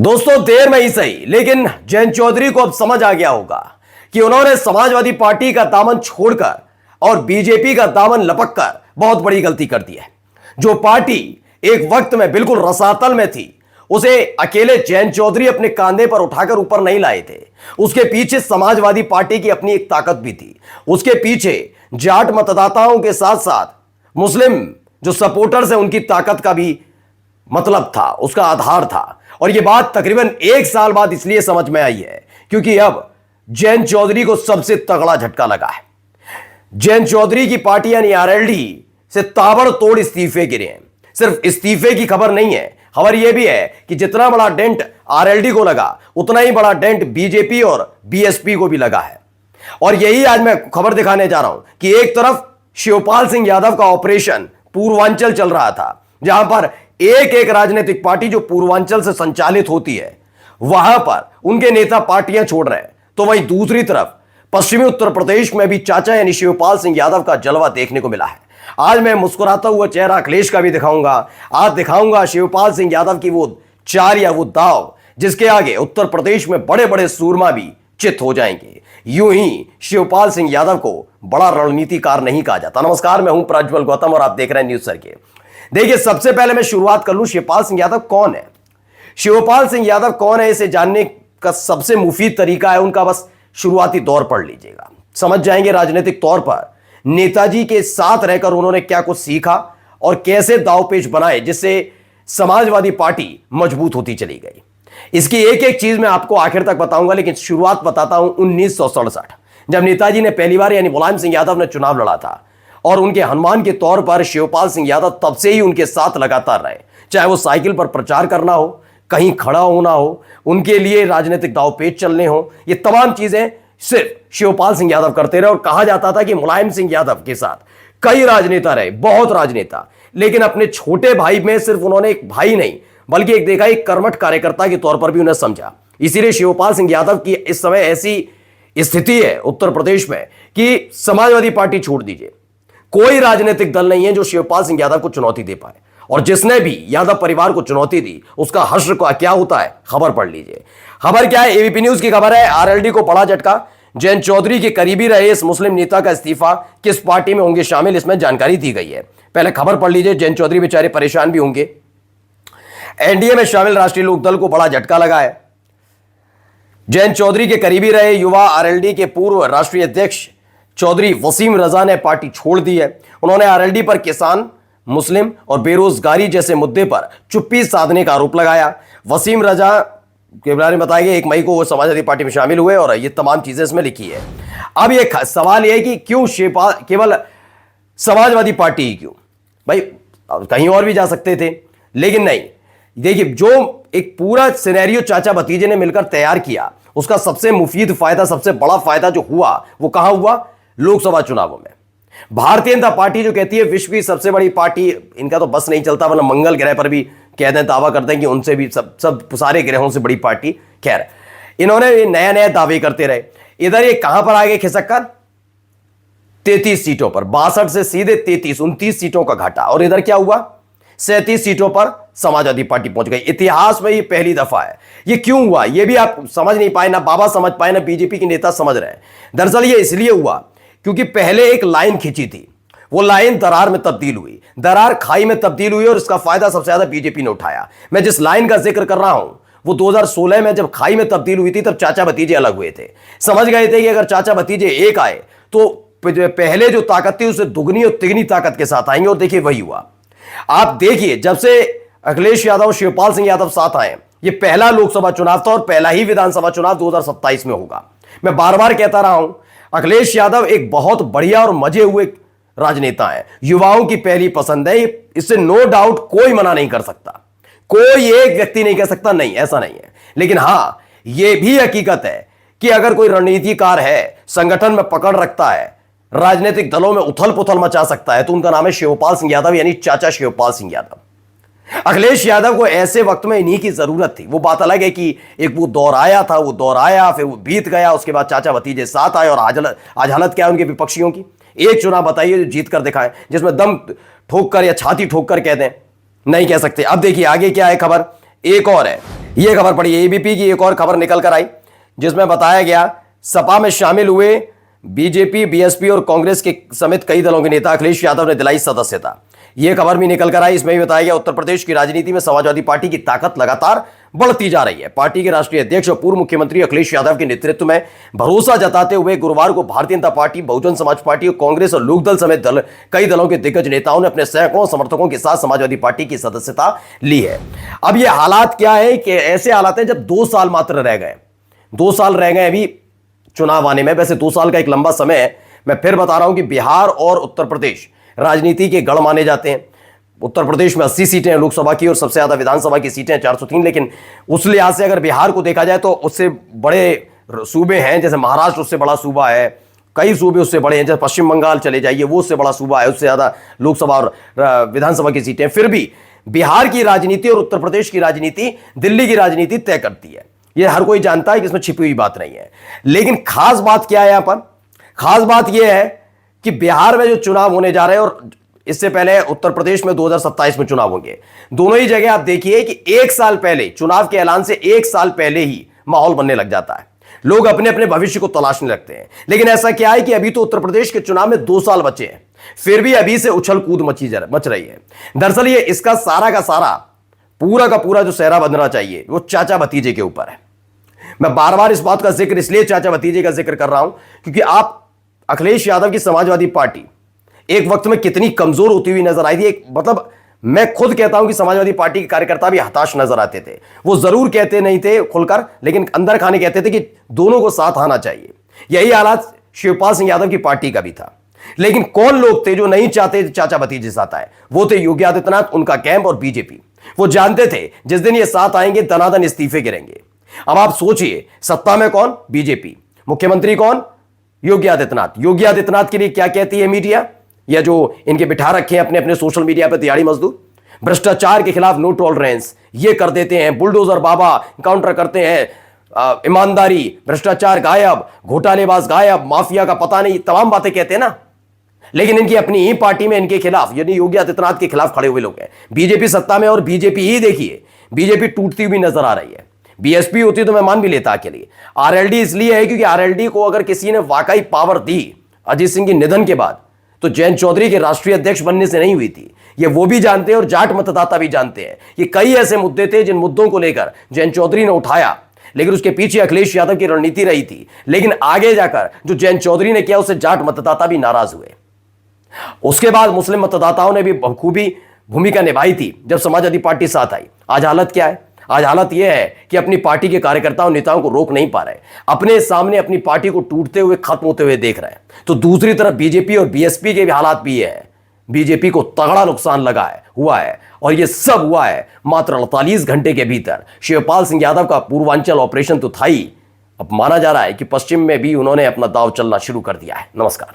दोस्तों, देर में ही सही, लेकिन जयंत चौधरी को अब समझ आ गया होगा कि उन्होंने समाजवादी पार्टी का दामन छोड़कर और बीजेपी का दामन लपककर बहुत बड़ी गलती कर दी है। जो पार्टी एक वक्त में बिल्कुल रसातल में थी, उसे अकेले जयंत चौधरी अपने कांधे पर उठाकर ऊपर नहीं लाए थे। उसके पीछे समाजवादी पार्टी की अपनी एक ताकत भी थी। उसके पीछे जाट मतदाताओं के साथ साथ मुस्लिम जो सपोर्टर्स हैं, उनकी ताकत का भी मतलब था, उसका आधार था। और यह बात तकरीबन 1 साल बाद इसलिए समझ में आई है क्योंकि अब जयंत चौधरी को सबसे तगड़ा झटका लगा है। जयंत चौधरी की पार्टी यानी आरएलडी से ताबड़तोड़ इस्तीफे गिरे हैं। सिर्फ इस्तीफे की खबर नहीं है, खबर यह भी है कि जितना बड़ा डेंट आरएलडी को लगा, उतना ही बड़ा डेंट बीजेपी और बीएसपी को भी लगा है। और यही आज मैं खबर दिखाने जा रहा हूं कि एक तरफ शिवपाल सिंह यादव का ऑपरेशन पूर्वांचल चल रहा था, जहां पर एक एक राजनीतिक पार्टी जो पूर्वांचल से संचालित होती है, वहां पर उनके नेता पार्टियां छोड़ रहे हैं, तो वहीं दूसरी तरफ पश्चिमी उत्तर प्रदेश में भी चाचा यानी शिवपाल सिंह यादव का जलवा देखने को मिला है। आज मैं मुस्कुराता हुआ चेहरा अखिलेश का भी दिखाऊंगा। आज दिखाऊंगा शिवपाल सिंह यादव की वो चाल या वो दाव जिसके आगे उत्तर प्रदेश में बड़े बड़े सूरमा भी चित हो जाएंगे। यूं ही शिवपाल सिंह यादव को बड़ा रणनीतिकार नहीं कहा जाता। नमस्कार, मैं हूं प्रज्वल गौतम और आप देख रहे हैं न्यूज सर्किट। देखिए, सबसे पहले मैं शुरुआत कर लूं, शिवपाल सिंह यादव कौन है। शिवपाल सिंह यादव कौन है, इसे जानने का सबसे मुफीद तरीका है उनका बस शुरुआती दौर पढ़ लीजिएगा। समझ जाएंगे राजनीतिक तौर पर नेताजी के साथ रहकर उन्होंने क्या कुछ सीखा और कैसे दांवपेच बनाए जिससे समाजवादी पार्टी मजबूत होती चली गई। इसकी एक एक चीज मैं आपको आखिर तक बताऊंगा, लेकिन शुरुआत बताता हूं 1967, जब नेताजी ने पहली बार यानी मुलायम सिंह यादव ने चुनाव लड़ा था। और उनके हनुमान के तौर पर शिवपाल सिंह यादव तब से ही उनके साथ लगातार रहे। चाहे वो साइकिल पर प्रचार करना हो, कहीं खड़ा होना हो, उनके लिए राजनीतिक दांवपेच चलने हो, ये तमाम चीजें सिर्फ शिवपाल सिंह यादव करते रहे। और कहा जाता था कि मुलायम सिंह यादव के साथ कई राजनेता रहे, बहुत राजनेता, लेकिन अपने छोटे भाई में सिर्फ उन्होंने एक भाई नहीं बल्कि एक देखा एक कर्मठ कार्यकर्ता के तौर पर भी उन्हें समझा। इसीलिए शिवपाल सिंह यादव की इस समय ऐसी स्थिति है उत्तर प्रदेश में कि समाजवादी पार्टी छोड़ दीजिए, कोई राजनीतिक दल नहीं है जो शिवपाल सिंह यादव को चुनौती दे पाए। और जिसने भी यादव परिवार को चुनौती दी, उसका हश्र का क्या होता है, खबर पढ़ लीजिए। खबर क्या है, एबीपी न्यूज की खबर है, आरएलडी को बड़ा झटका। जयंत चौधरी के करीबी रहे इस मुस्लिम नेता का इस्तीफा, किस पार्टी में होंगे शामिल, इसमें जानकारी दी गई है। पहले खबर पढ़ लीजिए। जयंत चौधरी बेचारे परेशान भी होंगे। एनडीए में शामिल राष्ट्रीय लोकदल को बड़ा झटका लगा है। जयंत चौधरी के करीबी रहे युवा आरएलडी के पूर्व राष्ट्रीय अध्यक्ष चौधरी वसीम रजा ने पार्टी छोड़ दी है। उन्होंने आरएलडी पर किसान, मुस्लिम और बेरोजगारी जैसे मुद्दे पर चुप्पी साधने का आरोप लगाया। वसीम रजा के बारे में बताया गया 1 मई को वो समाजवादी पार्टी में शामिल हुए और ये तमाम चीजें इसमें लिखी है। अब ये सवाल यह है कि क्यों शिवपाल केवल समाजवादी पार्टी ही क्यों? भाई कहीं और भी जा सकते थे, लेकिन नहीं। देखिए, जो एक पूरा सिनेरियो चाचा भतीजे ने मिलकर तैयार किया, उसका सबसे मुफीद फायदा, सबसे बड़ा फायदा जो हुआ वो कहां हुआ? लोकसभा चुनावों में। भारतीय जनता पार्टी जो कहती है विश्व की सबसे बड़ी पार्टी, इनका तो बस नहीं चलता, वरना मंगल ग्रह पर भी कहते हैं, दावा करते हैं कि उनसे भी सब सारे ग्रहों से बड़ी पार्टी। खैर, इन्होंने नया नया दावे करते रहे। इधर ये कहां पर आ गए खिसककर? 33 सीटों पर, 62 से सीधे 33, 29 सीटों का घाटा। और इधर क्या हुआ? 37 सीटों पर समाजवादी पार्टी पहुंच गई। इतिहास में ये पहली दफा है। ये क्यों हुआ ये भी आप समझ नहीं पाए, ना बाबा समझ पाए, ना बीजेपी के नेता समझ रहे हैं। दरअसल ये इसलिए हुआ क्योंकि पहले एक लाइन खींची थी, वो लाइन दरार में तब्दील हुई, दरार खाई में तब्दील हुई और इसका फायदा सबसे ज्यादा बीजेपी ने उठाया। मैं जिस लाइन का जिक्र कर रहा हूं वो 2016 में जब खाई में तब्दील हुई थी, तब चाचा भतीजे अलग हुए थे। समझ गए थे कि अगर चाचा भतीजे एक आए तो पहले जो ताकत थी उससे दुगनी और तिगनी ताकत के साथ आएंगे। और देखिए वही हुआ। आप देखिए, जब से अखिलेश यादव, शिवपाल सिंह यादव साथ आए, ये पहला लोकसभा चुनाव था और पहला ही विधानसभा चुनाव 2027 में होगा। मैं बार बार कहता रहा हूं, अखिलेश यादव एक बहुत बढ़िया और मजे हुए राजनेता है, युवाओं की पहली पसंद है। इससे नो डाउट कोई मना नहीं कर सकता, कोई एक व्यक्ति नहीं कह सकता नहीं, ऐसा नहीं है। लेकिन हां, यह भी हकीकत है कि अगर कोई रणनीतिकार है, संगठन में पकड़ रखता है, राजनीतिक दलों में उथल पुथल मचा सकता है, तो उनका नाम है शिवपाल सिंह यादव यानी चाचा शिवपाल सिंह यादव। अखिलेश यादव को ऐसे वक्त में इन्हीं की जरूरत थी। वो बात अलग है कि एक वो दौर आया था, वो दौर आया, फिर वो बीत गया, उसके बाद चाचा भतीजे साथ आए। और आज हालत क्या है उनके विपक्षियों की? एक चुनाव बताइए जो जीत कर दिखाएं, जिसमें दम ठोक कर या छाती ठोक कर कह दें। नहीं कह सकते। अब देखिए आगे क्या है खबर, एक और है। यह खबर पड़ी एबीपी की एक और खबर निकल कर आई जिसमें बताया गया सपा में शामिल हुए बीजेपी, बीएसपी और कांग्रेस के समेत कई दलों के नेता अखिलेश यादव ने दिलाई सदस्यता। यह खबर भी निकल कर आई। इसमें भी बताया गया उत्तर प्रदेश की राजनीति में समाजवादी पार्टी की ताकत लगातार बढ़ती जा रही है। पार्टी के राष्ट्रीय अध्यक्ष और पूर्व मुख्यमंत्री अखिलेश यादव के नेतृत्व में भरोसा जताते हुए गुरुवार को भारतीय जनता पार्टी, बहुजन समाज पार्टी और कांग्रेस और लोकदल समेत कई दलों के दिग्गज नेताओं ने अपने सैकड़ों समर्थकों के साथ समाजवादी पार्टी की सदस्यता ली है। अब यह हालात क्या है कि ऐसे हालात हैं जब 2 साल मात्र रह गए, 2 साल रह गए अभी चुनाव आने में। वैसे 2 साल का एक लंबा समय है। मैं फिर बता रहा हूं कि बिहार और उत्तर प्रदेश राजनीति के गढ़ माने जाते हैं। उत्तर प्रदेश में 80 सीटें हैं लोकसभा की और सबसे ज्यादा विधानसभा की सीटें 403। लेकिन उस लिहाज से अगर बिहार को देखा जाए तो उससे बड़े सूबे हैं, जैसे महाराष्ट्र उससे बड़ा सूबा है, कई सूबे उससे बड़े हैं, जैसे पश्चिम बंगाल चले जाइए वो उससे बड़ा सूबा है, उससे ज्यादा लोकसभा और विधानसभा की सीटें। फिर भी बिहार की राजनीति और उत्तर प्रदेश की राजनीति दिल्ली की राजनीति तय करती है। यह हर कोई जानता है कि इसमें छिपी हुई बात नहीं है। लेकिन खास बात क्या है यहां पर? खास बात यह है कि बिहार में जो चुनाव होने जा रहे हैं और इससे पहले उत्तर प्रदेश में 2027 में चुनाव होंगे, दोनों ही जगह आप देखिए कि 1 साल पहले, चुनाव के ऐलान से 1 साल पहले ही माहौल बनने लग जाता है। लोग अपने अपने भविष्य को तलाशने लगते हैं। लेकिन ऐसा क्या है कि अभी तो उत्तर प्रदेश के चुनाव में 2 साल बचे हैं, फिर भी अभी से उछल कूद मच रही है। दरअसल ये इसका सारा का सारा पूरा का पूरा जो सेहरा बनना चाहिए वो चाचा भतीजे के ऊपर है। मैं बार बार इस बात का जिक्र इसलिए चाचा भतीजे का जिक्र कर रहा हूं क्योंकि आप अखिलेश यादव की समाजवादी पार्टी एक वक्त में कितनी कमजोर होती हुई नजर आई थी। मतलब मैं खुद कहता हूं कि समाजवादी पार्टी के कार्यकर्ता भी हताश नजर आते थे। वो जरूर कहते नहीं थे खुलकर, लेकिन अंदर खाने कहते थे कि दोनों को साथ आना चाहिए। यही हालात शिवपाल सिंह यादव की पार्टी का भी था। लेकिन कौन लोग थे जो नहीं चाहते चाचा भतीजे साथ आए? वो थे योगी आदित्यनाथ, उनका कैंप और बीजेपी। वो जानते थे जिस दिन ये साथ आएंगे दनादन इस्तीफे गिरेंगे। अब आप सोचिए, सत्ता में कौन? बीजेपी। मुख्यमंत्री कौन? योगी आदित्यनाथ। योगी आदित्यनाथ के लिए क्या कहती है मीडिया, या जो इनके बिठा रखे हैं अपने अपने सोशल मीडिया पर दिहाड़ी मजदूर? भ्रष्टाचार के खिलाफ नो टॉलरेंस, ये कर देते हैं, बुलडोजर बाबा काउंटर करते हैं, ईमानदारी, भ्रष्टाचार गायब, घोटालेबाज गायब, माफिया का पता नहीं, तमाम बातें कहते हैं ना। लेकिन इनकी अपनी ही पार्टी में इनके खिलाफ, यानी योगी आदित्यनाथ के खिलाफ खड़े हुए लोग हैं। बीजेपी सत्ता में और बीजेपी ही देखिए, बीजेपी टूटती हुई नजर आ रही है। बीएसपी होती तो मैं मान भी लेता अकेले। आरएलडी इसलिए है क्योंकि आरएलडी को अगर किसी ने वाकई पावर दी अजीत सिंह के निधन के बाद, तो जयंत चौधरी के राष्ट्रीय अध्यक्ष बनने से नहीं हुई थी। ये वो भी जानते हैं और जाट मतदाता भी जानते हैं। ये कई ऐसे मुद्दे थे जिन मुद्दों को लेकर जयंत चौधरी ने उठाया, लेकिन उसके पीछे अखिलेश यादव की रणनीति रही थी। लेकिन आगे जाकर जो जयंत चौधरी ने किया उससे जाट मतदाता भी नाराज हुए। उसके बाद मुस्लिम मतदाताओं ने भी बखूबी भूमिका निभाई थी जब समाजवादी पार्टी साथ आई। आज हालत क्या है? आज हालत यह है कि अपनी पार्टी के कार्यकर्ताओं नेताओं को रोक नहीं पा रहे, अपने सामने अपनी पार्टी को टूटते हुए, खत्म होते हुए देख रहे हैं। तो दूसरी तरफ बीजेपी और बीएसपी के भी हालात भी है। बीजेपी को तगड़ा नुकसान हुआ है और यह सब हुआ है मात्र 48 घंटे के भीतर। शिवपाल सिंह यादव का पूर्वांचल ऑपरेशन तो था ही, अब माना जा रहा है कि पश्चिम में भी उन्होंने अपना दांव चलना शुरू कर दिया है। नमस्कार।